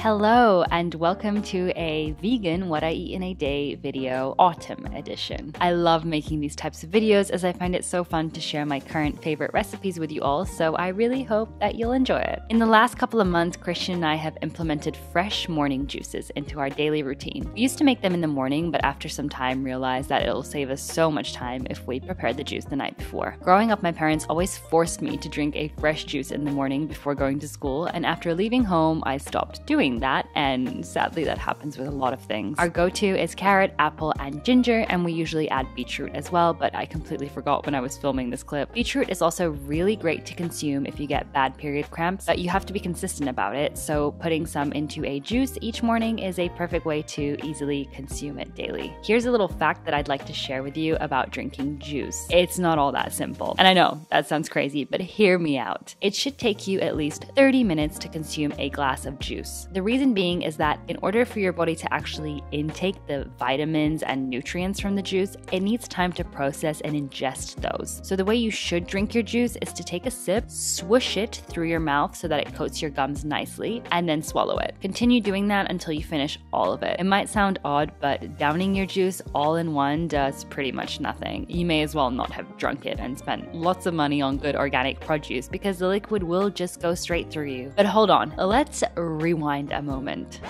Hello and welcome to a vegan what I eat in a day video, autumn edition. I love making these types of videos as I find it so fun to share my current favorite recipes with you all, so I really hope that you'll enjoy it. In the last couple of months, Christian and I have implemented fresh morning juices into our daily routine. We used to make them in the morning, but after some time realized that it'll save us so much time if we prepared the juice the night before. Growing up, my parents always forced me to drink a fresh juice in the morning before going to school, and after leaving home, I stopped doing that, and sadly that happens with a lot of things. Our go-to is carrot, apple, and ginger, and we usually add beetroot as well, but I completely forgot when I was filming this clip. Beetroot is also really great to consume if you get bad period cramps, but you have to be consistent about it, so putting some into a juice each morning is a perfect way to easily consume it daily. Here's a little fact that I'd like to share with you about drinking juice. It's not all that simple. And I know, that sounds crazy, but hear me out. It should take you at least 30 minutes to consume a glass of juice. The reason being is that in order for your body to actually intake the vitamins and nutrients from the juice, it needs time to process and ingest those. So the way you should drink your juice is to take a sip, swoosh it through your mouth so that it coats your gums nicely, and then swallow it. Continue doing that until you finish all of it. It might sound odd, but downing your juice all in one does pretty much nothing. You may as well not have drunk it and spent lots of money on good organic produce because the liquid will just go straight through you. But hold on, let's rewind a moment.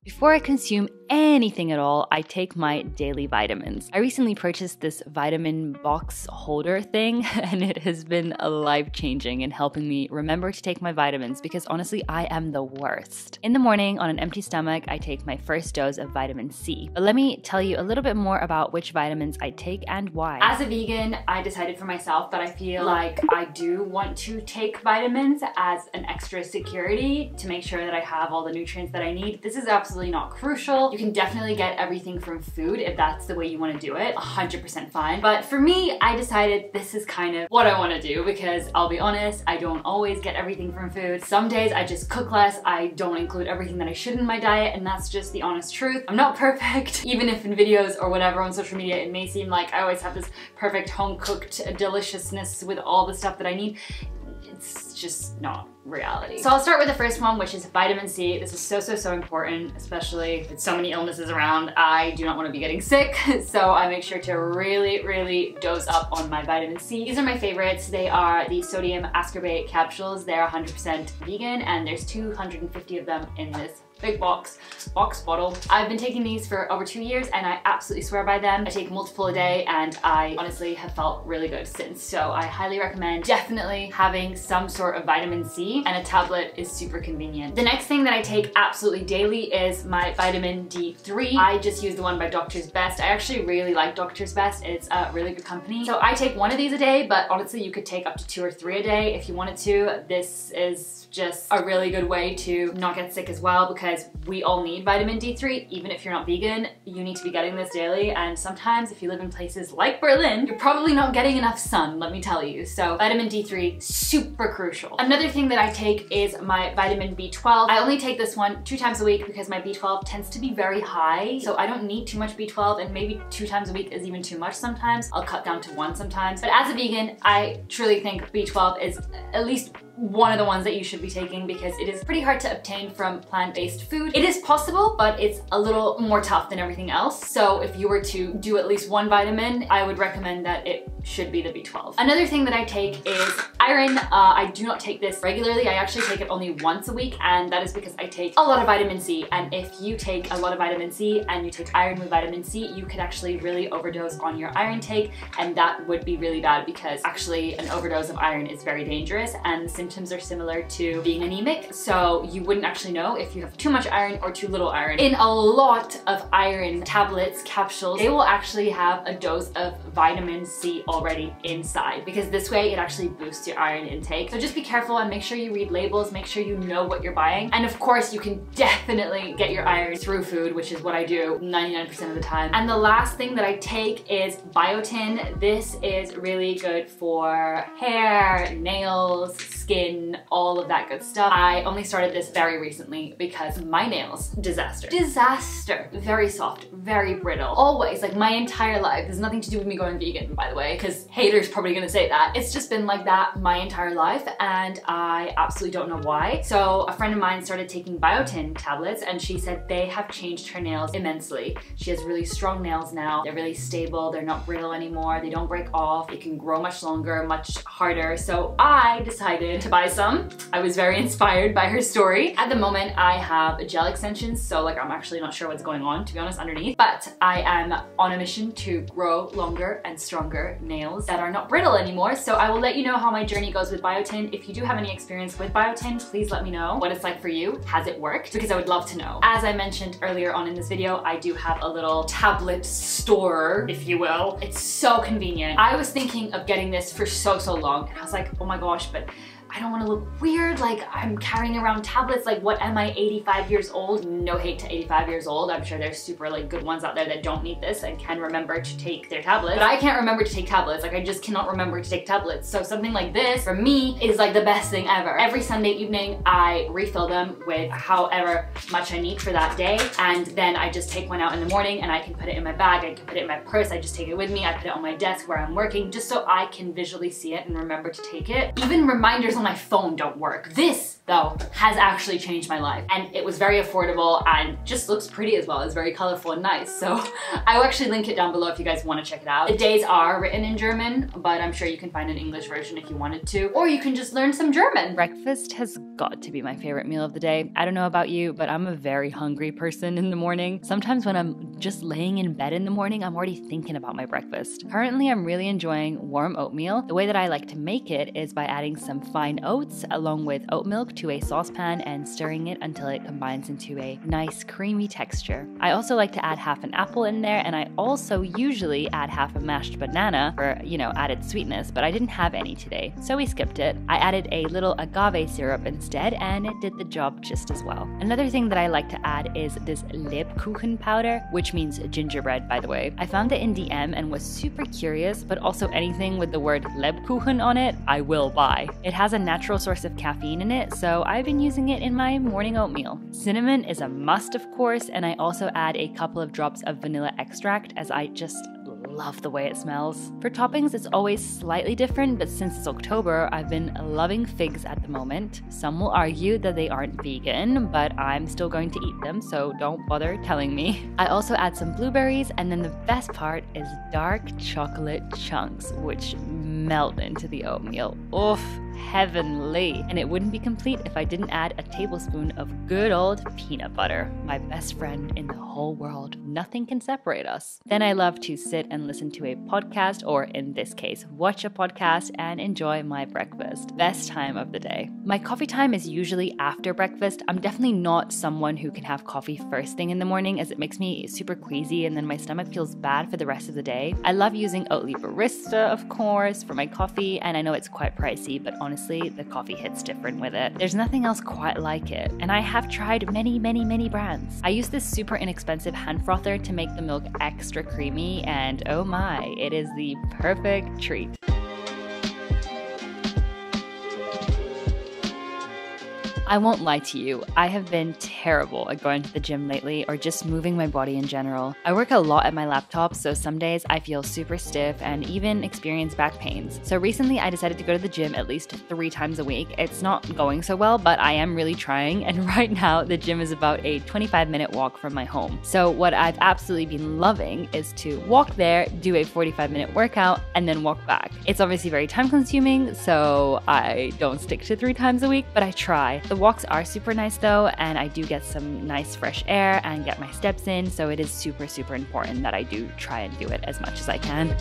Before I consume anything at all, I take my daily vitamins. I recently purchased this vitamin box holder thing, and it has been life-changing in helping me remember to take my vitamins because honestly, I am the worst. In the morning, on an empty stomach, I take my first dose of vitamin C. But let me tell you a little bit more about which vitamins I take and why. As a vegan, I decided for myself that I feel like I do want to take vitamins as an extra security to make sure that I have all the nutrients that I need. This is absolutely not crucial. You can definitely get everything from food if that's the way you want to do it. 100% fine. But for me, I decided this is kind of what I want to do because I'll be honest, I don't always get everything from food. Some days I just cook less. I don't include everything that I should in my diet, and that's just the honest truth. I'm not perfect. Even if in videos or whatever on social media, it may seem like I always have this perfect home-cooked deliciousness with all the stuff that I need. It's just not reality. So I'll start with the first one, which is vitamin C. This is so important, especially with so many illnesses around. I do not want to be getting sick, so I make sure to really dose up on my vitamin C. These are my favorites. They are the sodium ascorbate capsules. They're 100% vegan, and there's 250 of them in this big box bottle. I've been taking these for over 2 years and I absolutely swear by them. I take multiple a day and I honestly have felt really good since. So I highly recommend definitely having some sort of vitamin C, and a tablet is super convenient. The next thing that I take absolutely daily is my vitamin D3. I just use the one by Doctor's Best. I actually really like Doctor's Best. It's a really good company. So I take one of these a day, but honestly you could take up to 2 or 3 a day if you wanted to. This is just a really good way to not get sick as well, because we all need vitamin D3. Even if you're not vegan, you need to be getting this daily, and sometimes if you live in places like Berlin, you're probably not getting enough sun, let me tell you. So vitamin D3, super crucial. Another thing that I take is my vitamin B12. I only take this one 2 times a week because my B12 tends to be very high, so I don't need too much B12, and maybe 2 times a week is even too much sometimes. I'll cut down to 1 sometimes. But as a vegan, I truly think B12 is at least one of the ones that you should be taking because it is pretty hard to obtain from plant-based food. It is possible, but it's a little more tough than everything else. So if you were to do at least one vitamin, I would recommend that it should be the B12. Another thing that I take is iron. I do not take this regularly. I actually take it only once a week, and that is because I take a lot of vitamin C. And if you take a lot of vitamin C and you take iron with vitamin C, you could actually really overdose on your iron take, and that would be really bad because actually an overdose of iron is very dangerous, and the symptoms are similar to being anemic, so you wouldn't actually know if you have too much iron or too little iron. In a lot of iron tablets, capsules, they will actually have a dose of vitamin C already inside, because this way it actually boosts your iron intake. So just be careful and make sure you read labels, make sure you know what you're buying. And of course, you can definitely get your iron through food, which is what I do 99% of the time. And the last thing that I take is biotin. This is really good for hair, nails, skin, skin, all of that good stuff. I only started this very recently because my nails, disaster. Disaster. Very soft, very brittle. Always, like my entire life. There's nothing to do with me going vegan, by the way, because haters probably gonna say that. It's just been like that my entire life, and I absolutely don't know why. So a friend of mine started taking biotin tablets, and she said they have changed her nails immensely. She has really strong nails now. They're really stable. They're not brittle anymore. They don't break off. It can grow much longer, much harder. So I decided to buy some. I was very inspired by her story. At the moment, I have gel extensions, so like I'm actually not sure what's going on, to be honest, underneath. But I am on a mission to grow longer and stronger nails that are not brittle anymore. So I will let you know how my journey goes with biotin. If you do have any experience with biotin, please let me know what it's like for you. Has it worked? Because I would love to know. As I mentioned earlier on in this video, I do have a little tablet store, if you will. It's so convenient. I was thinking of getting this for so long, and I was like, oh my gosh, but I don't want to look weird, like I'm carrying around tablets, like what am I, 85 years old? No hate to 85 years old. I'm sure there's super like good ones out there that don't need this and can remember to take their tablets. But I can't remember to take tablets. Like I just cannot remember to take tablets. So something like this for me is like the best thing ever. Every Sunday evening, I refill them with however much I need for that day. And then I just take one out in the morning and I can put it in my bag. I can put it in my purse. I just take it with me. I put it on my desk where I'm working just so I can visually see it and remember to take it. Even reminders on my phone don't work. This though has actually changed my life, and it was very affordable and just looks pretty as well. It's very colorful and nice. So I will actually link it down below if you guys want to check it out. The days are written in German, but I'm sure you can find an English version if you wanted to, or you can just learn some German. Breakfast has got to be my favorite meal of the day. I don't know about you, but I'm a very hungry person in the morning. Sometimes when I'm just laying in bed in the morning, I'm already thinking about my breakfast. Currently, I'm really enjoying warm oatmeal. The way that I like to make it is by adding some fine oats along with oat milk to a saucepan and stirring it until it combines into a nice creamy texture. I also like to add half an apple in there, and I also usually add half a mashed banana for, you know, added sweetness, but I didn't have any today, so we skipped it. I added a little agave syrup instead, and it did the job just as well. Another thing that I like to add is this Lebkuchen powder, which means gingerbread, by the way. I found it in DM and was super curious, but also anything with the word Lebkuchen on it, I will buy. It has a natural source of caffeine in it, so I've been using it in my morning oatmeal. Cinnamon is a must, of course, and I also add a couple of drops of vanilla extract as I just love the way it smells. For toppings, it's always slightly different, but since it's October, I've been loving figs at the moment. Some will argue that they aren't vegan, but I'm still going to eat them, so don't bother telling me. I also add some blueberries, and then the best part is dark chocolate chunks, which melt into the oatmeal. Oof, heavenly. And it wouldn't be complete if I didn't add a tablespoon of good old peanut butter, my best friend in the whole world. Nothing can separate us. Then I love to sit and listen to a podcast, or in this case, watch a podcast and enjoy my breakfast. Best time of the day. My coffee time is usually after breakfast. I'm definitely not someone who can have coffee first thing in the morning, as it makes me super queasy and then my stomach feels bad for the rest of the day. I love using Oatly Barista, of course, for my coffee, and I know it's quite pricey, but honestly, the coffee hits different with it. There's nothing else quite like it, and I have tried many brands. I use this super inexpensive hand frother to make the milk extra creamy, and oh my, it is the perfect treat. I won't lie to you, I have been terrible at going to the gym lately or just moving my body in general. I work a lot at my laptop, so some days I feel super stiff and even experience back pains. So recently I decided to go to the gym at least 3 times a week. It's not going so well, but I am really trying, and right now the gym is about a 25-minute walk from my home. So what I've absolutely been loving is to walk there, do a 45-minute workout, and then walk back. It's obviously very time consuming, so I don't stick to 3 times a week, but I try. The walks are super nice though, and I do get some nice fresh air and get my steps in, so it is super important that I do try and do it as much as I can.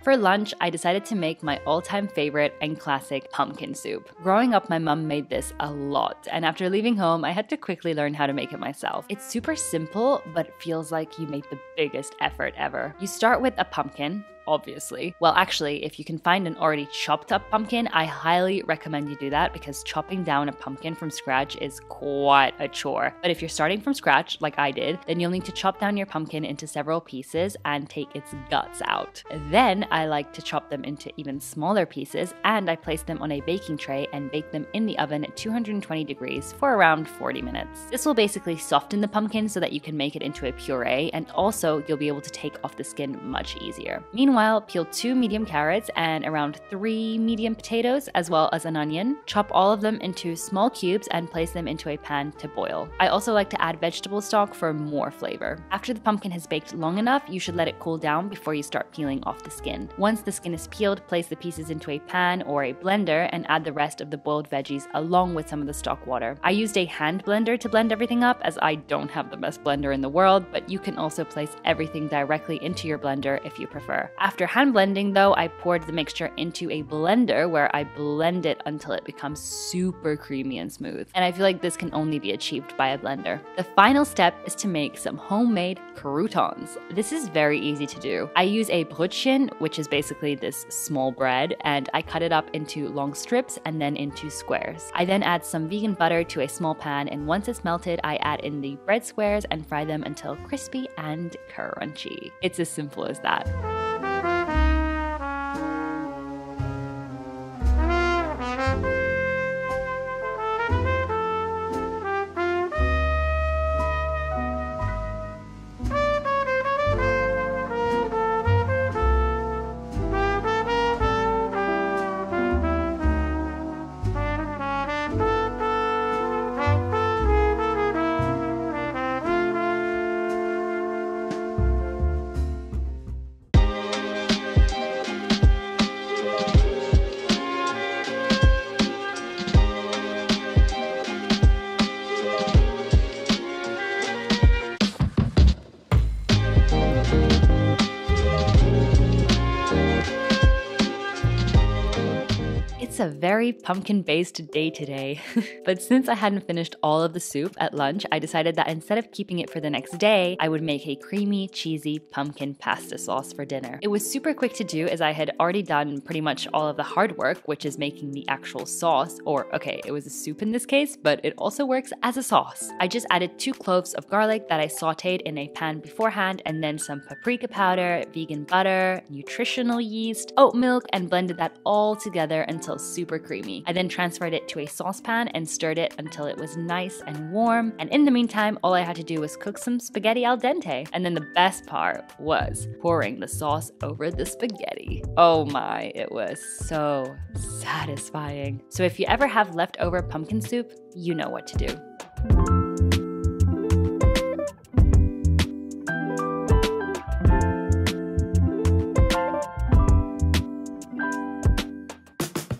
For lunch, I decided to make my all-time favorite and classic pumpkin soup. Growing up, my mom made this a lot, and after leaving home, I had to quickly learn how to make it myself. It's super simple, but it feels like you made the biggest effort ever. You start with a pumpkin, obviously. Well, actually, if you can find an already chopped up pumpkin, I highly recommend you do that because chopping down a pumpkin from scratch is quite a chore. But if you're starting from scratch, like I did, then you'll need to chop down your pumpkin into several pieces and take its guts out. Then I like to chop them into even smaller pieces, and I place them on a baking tray and bake them in the oven at 220 degrees for around 40 minutes. This will basically soften the pumpkin so that you can make it into a puree, and also you'll be able to take off the skin much easier. Meanwhile, peel 2 medium carrots and around 3 medium potatoes, as well as an onion. Chop all of them into small cubes and place them into a pan to boil. I also like to add vegetable stock for more flavor. After the pumpkin has baked long enough, you should let it cool down before you start peeling off the skin. Once the skin is peeled, place the pieces into a pan or a blender and add the rest of the boiled veggies along with some of the stock water. I used a hand blender to blend everything up as I don't have the best blender in the world, but you can also place everything directly into your blender if you prefer. After hand blending though, I poured the mixture into a blender where I blend it until it becomes super creamy and smooth. And I feel like this can only be achieved by a blender. The final step is to make some homemade croutons. This is very easy to do. I use a brötchen, which is basically this small bread, and I cut it up into long strips and then into squares. I then add some vegan butter to a small pan, and once it's melted, I add in the bread squares and fry them until crispy and crunchy. It's as simple as that. It's a very pumpkin-based day today. But since I hadn't finished all of the soup at lunch, I decided that instead of keeping it for the next day, I would make a creamy, cheesy pumpkin pasta sauce for dinner. It was super quick to do as I had already done pretty much all of the hard work, which is making the actual sauce, or okay, it was a soup in this case, but it also works as a sauce. I just added 2 cloves of garlic that I sauteed in a pan beforehand, and then some paprika powder, vegan butter, nutritional yeast, oat milk, and blended that all together until super creamy. I then transferred it to a saucepan and stirred it until it was nice and warm. And in the meantime, all I had to do was cook some spaghetti al dente. And then the best part was pouring the sauce over the spaghetti. Oh my, it was so satisfying. So if you ever have leftover pumpkin soup, you know what to do.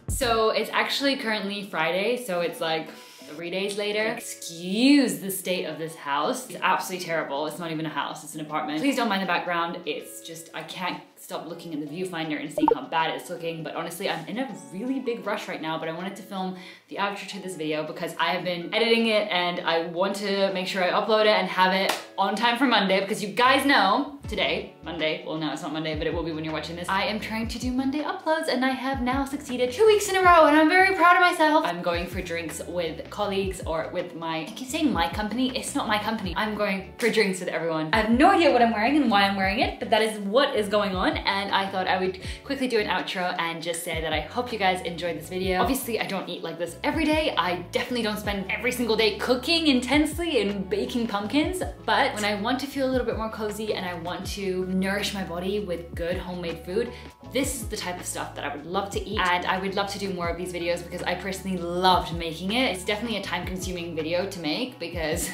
So it's actually currently Friday, so it's like 3 days later. Excuse the state of this house. It's absolutely terrible. It's not even a house, it's an apartment. Please don't mind the background. It's just, I can't stop looking in the viewfinder and seeing how bad it's looking. But honestly, I'm in a really big rush right now, but I wanted to film the outro to this video because I have been editing it and I want to make sure I upload it and have it on time for Monday, because you guys know today, Monday, well no, it's not Monday, but it will be when you're watching this, I am trying to do Monday uploads and I have now succeeded 2 weeks in a row and I'm very proud of myself. I'm going for drinks with colleagues or with my, I keep saying my company, it's not my company. I'm going for drinks with everyone. I have no idea what I'm wearing and why I'm wearing it, but that is what is going on, and I thought I would quickly do an outro and just say that I hope you guys enjoyed this video. Obviously, I don't eat like this every day. I definitely don't spend every single day cooking intensely and baking pumpkins, but when I want to feel a little bit more cozy and I want to nourish my body with good homemade food, this is the type of stuff that I would love to eat, and I would love to do more of these videos because I personally loved making it. It's definitely a time-consuming video to make because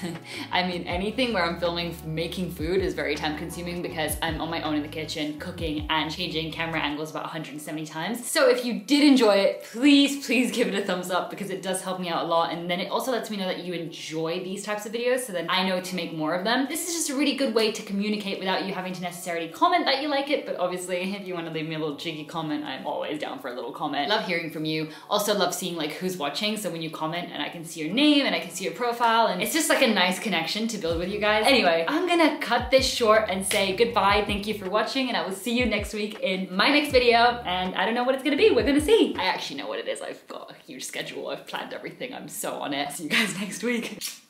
I mean, anything where I'm filming making food is very time-consuming because I'm on my own in the kitchen cooking and changing camera angles about 170 times. So if you did enjoy it, please give it a thumbs up because it does help me out a lot, and then it also lets me know that you enjoy these types of videos so then I know to make more of them. This is just a really good way to communicate without you having to necessarily comment that you like it, but obviously if you want to leave me a little jiggy comment, I'm always down for a little comment. Love hearing from you. Also love seeing like who's watching. So when you comment and I can see your name and I can see your profile, and it's just like a nice connection to build with you guys. Anyway, I'm gonna cut this short and say goodbye. Thank you for watching, and I will see you next week in my next video. And I don't know what it's gonna be. We're gonna see. I actually know what it is. I've got a huge schedule. I've planned everything. I'm so on it. See you guys next week.